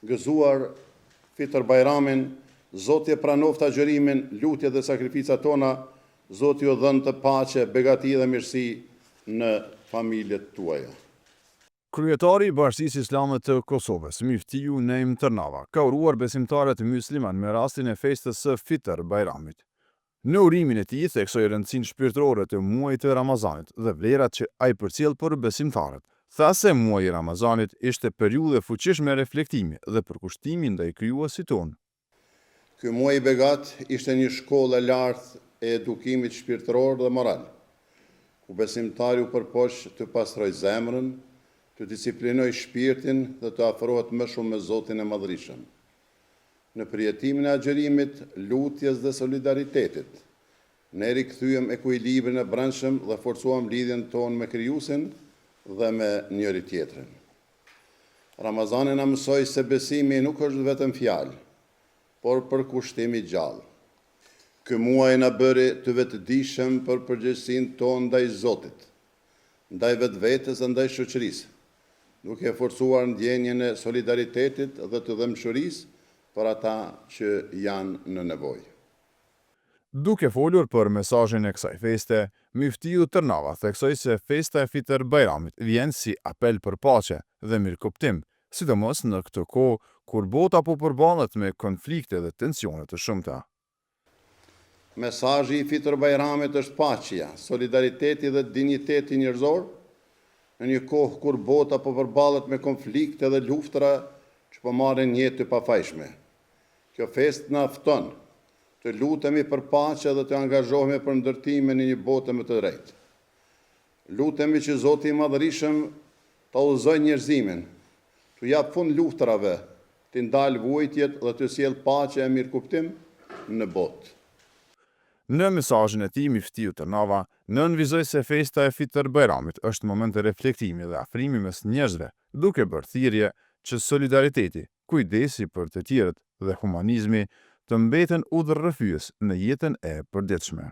gëzuar Fitër Bajramin, Zoti e pranoftë agjërimin, lutjet dhe sakrificat tona, Zoti ju dhënë të paqe, begati dhe mirësi në familjet tuaja. Kryetari i Bashkisë Islame të Kosovës, Myftiju Nejm Tërnava, ka uruar besimtarët musliman me rastin e festës së Fitër Bajramit. Në urimin e tij theksoi rëndësinë shpirtërore të muajit të Ramazanit dhe vlerat që ai përcjell për besimtarët. Tha se muaji i Ramazanit ishte periudhë e fuqishme reflektimi dhe përkushtimi ndaj krijuesit tonë. Ky muaj i begat ishte një shkollë e lartë e edukimit shpirtëror dhe moral, ku besimtari u përpoq të pastrojë zemrën, të disiplinoj shpirtin dhe të afrohet më shumë me Zotin e Madhërisëm. Në përjetimin e agjërimit, lutjes dhe solidaritetit, ne rikthyem ekuilibrin e brendshëm dhe forcuam lidhjen tonë me Krijuesin dhe me njëri tjetrin. Ramazani na mësoi se besimi nuk është vetëm fjalë, por përkushtim i gjallë. Ky muaj na bëri të vetëdijshëm për përgjegjësinë tonë ndaj Zotit, ndaj vetvetes dhe ndaj shoqërisë, duke forcuar ndjenjen e solidaritetit dhe të dëmshurisë për ata që janë në nevojë. Duke folur për mesazhin e kësaj feste, Myftiju Tërnava theksoi se festa e Fitër Bajramit vjen si apel për paqe dhe mirëkuptim, sidomos në këtë kohë kur bota po përballet me konflikte dhe tensione të shumta. Mesazhi i Fitër Bajramit është paqja, solidariteti dhe dinjiteti njerëzor në një kohë kur bota po përballet me konflikte dhe luftra që po marrin jetë të pafajshme. Kjo festë na fton të lutemi për paqe dhe të angazhohemi për ndërtimin e një bote më të drejtë. Lutemi që Zoti i Madhërisëm ta udhëzojë njerëzimin, të jap fund luftrave, të ndalë vujtjet dhe të sjellë paqe e mirëkuptim në botë. Në mesazhin e tij, Myftiju Tërnava nënvizoi se festa e Fitër Bajramit është moment të reflektimi dhe afrimi mes njerëzve, duke bërë thirrje që solidariteti, kujdesi për të tjerët dhe humanizmi të mbeten udhërrëfyes në jetën e përditshme.